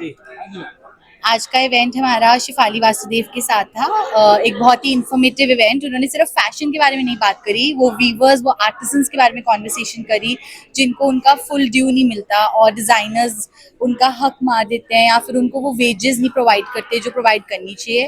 जी। आज का इवेंट हमारा शिफाली वासुदेव के साथ था। एक बहुत ही इन्फॉर्मेटिव इवेंट। उन्होंने सिर्फ फैशन के बारे में नहीं बात करी, वो वीवर्स, वो आर्टिसंस के बारे में कॉन्वर्सेशन करी जिनको उनका फुल ड्यू नहीं मिलता और डिज़ाइनर्स उनका हक मार देते हैं या फिर उनको वो वेजेस नहीं प्रोवाइड करते जो प्रोवाइड करनी चाहिए।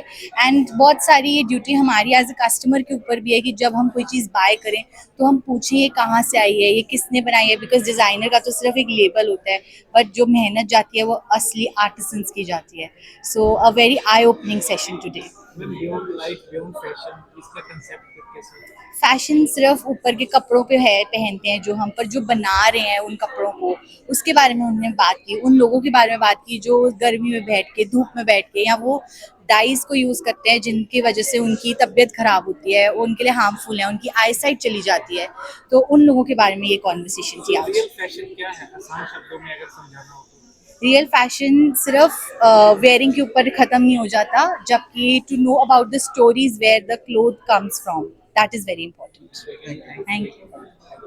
एंड बहुत सारी ये ड्यूटी हमारी एज अ कस्टमर के ऊपर भी है कि जब हम कोई चीज़ बाय करें तो हम पूछें ये कहाँ से आई है, ये किसने बनाई है। बिकॉज डिज़ाइनर का तो सिर्फ एक लेबल होता है, बट जो मेहनत जाती है वो असली आर्टिसंस की जाती है। So a very eye-opening session today. Ma'am beyond life beyond fashion इसका कंसेप्ट कैसे? फैशन सिर्फ ऊपर के कपड़ों पे है पहनते हैं जो हम, पर जो बना रहे हैं उन कपड़ों को, उसके बारे में उन्होंने बात की। उन लोगों के बारे में बात की जो गर्मी में बैठ के, धूप में बैठ के, या वो डाइज को यूज़ करते हैं जिनकी वजह से उनकी तबीयत खराब होती है, वो उनके लिए हार्मफुल है, उनकी आई साइट चली जाती है। तो उन लोगों के बारे में ये कॉन्वर्सेशन थी तो आज। रियल फैशन क्या है आसान शब्दों में अगर समझाना हो तो? रियल फैशन सिर्फ वेयरिंग के ऊपर ख़त्म नहीं हो जाता, जबकि to know about the stories where the cloth comes from, that is very important. Thank you.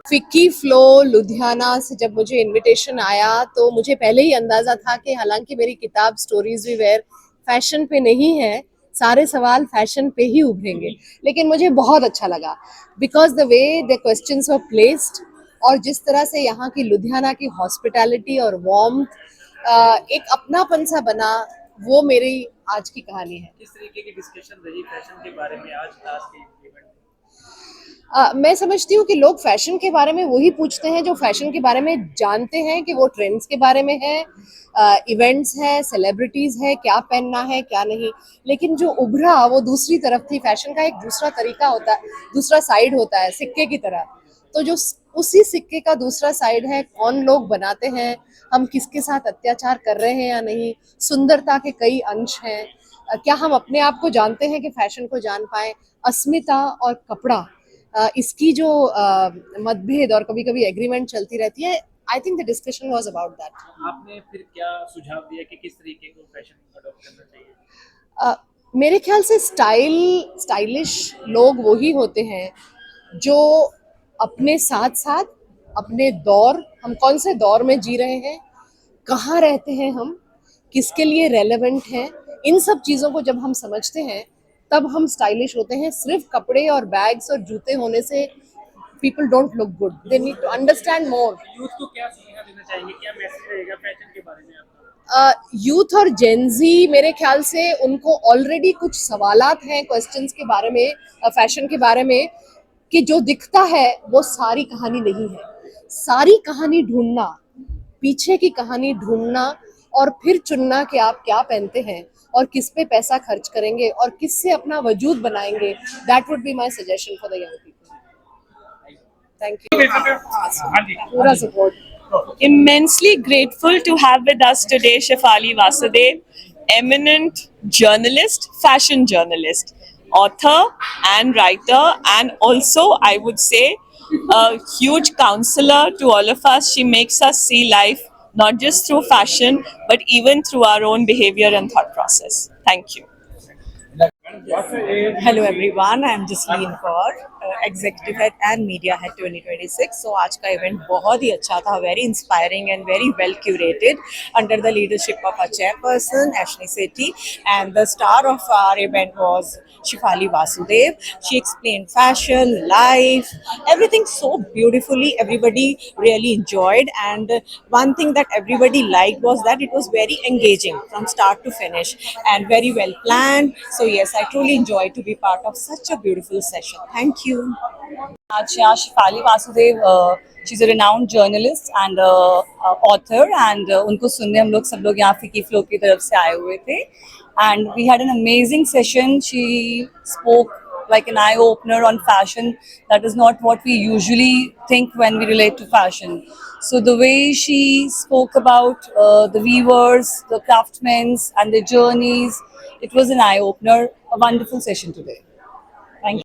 FICCI FLO Ludhiana से जब मुझे इनविटेशन आया तो मुझे पहले ही अंदाजा था कि हालांकि मेरी किताब स्टोरीज वी वेयर फैशन पे नहीं है, सारे सवाल फैशन पे ही उभरेंगे, लेकिन मुझे बहुत अच्छा लगा because the way the questions were placed और जिस तरह से यहाँ की लुधियाना की हॉस्पिटैलिटी और वार्मथ एक अपनापन सा बना, वो मेरी आज की कहानी है। किस तरीके की डिस्कशन रही फैशन के बारे में आज खास के इवेंट में? मैं समझती हूँ कि लोग फैशन के बारे में वही पूछते हैं जो फैशन के बारे में जानते हैं, कि वो ट्रेंड्स के बारे में है, इवेंट्स है, सेलिब्रिटीज है, क्या पहनना है क्या नहीं। लेकिन जो उभरा वो दूसरी तरफ थी। फैशन का एक दूसरा तरीका होता है, दूसरा साइड होता है सिक्के की तरह। तो जो उसी सिक्के का दूसरा साइड है, कौन लोग बनाते हैं, हम किसके साथ अत्याचार कर रहे हैं या नहीं, सुंदरता के कई अंश हैं, क्या हम अपने आप को जानते हैं कि फैशन को जान पाए, अस्मिता और कपड़ा, इसकी जो मतभेद और कभी कभी एग्रीमेंट चलती रहती है। I think the discussion was about that. आपने फिर क्या सुझाव दिया कि किस तरीके को फैशन अडॉप्ट करना चाहिए? मेरे ख्याल से स्टाइलिश लोग वही होते हैं जो अपने साथ साथ अपने दौर, हम कौन से दौर में जी रहे हैं, कहाँ रहते हैं हम, किसके लिए रेलेवेंट हैं, इन सब चीज़ों को जब हम समझते हैं तब हम स्टाइलिश होते हैं। सिर्फ कपड़े और बैग्स और जूते होने से people don't look good, they need to understand more। Youth को क्या सलाह देना चाहेंगे, क्या मैसेज रहेगा फैशन के बारे में आपका? यूथ और जेंजी, मेरे ख्याल से उनको ऑलरेडी कुछ सवालात हैं क्वेश्चंस के बारे में, फैशन के बारे में, कि जो दिखता है वो सारी कहानी नहीं है। सारी कहानी ढूंढना, पीछे की कहानी ढूंढना और फिर चुनना कि आप क्या पहनते हैं और किस पे पैसा खर्च करेंगे और किससे अपना वजूद बनाएंगे, that would be my suggestion for the young people. Thank you. हाँ जी। पूरा support. Immensely grateful to have with us today Shefali Vasudev, eminent journalist, fashion journalist, author and writer, and also I would say a huge counselor to all of us. She makes us see life not just through fashion but even through our own behavior and thought process. Thank you. Hello everyone, I am Jasleen Kaur, executive head and media head 2026। So आज का event बहुत ही अच्छा था, very inspiring and very well curated under the leadership of our chairperson Ashni Sethi, and the star of our event was Shefali Vasudev. She explained fashion, life, everything so beautifully. Everybody really enjoyed, and one thing that everybody liked was that it was very engaging from start to finish and very well planned. So yes, I truly enjoyed to be part of such a beautiful session. Thank you. आज यहाँ Shifali Vasudev, she is a renowned journalist and author, and उनको सुनने हम लोग सब लोग यहाँ फिकी फ्लो की तरफ से आए हुए थे, and we had an amazing session. She spoke like an eye opener on fashion. That is not what we usually think when we relate to fashion. So the way she spoke about the weavers, the craftsmen and their journeys, it was an eye opener. A wonderful session today.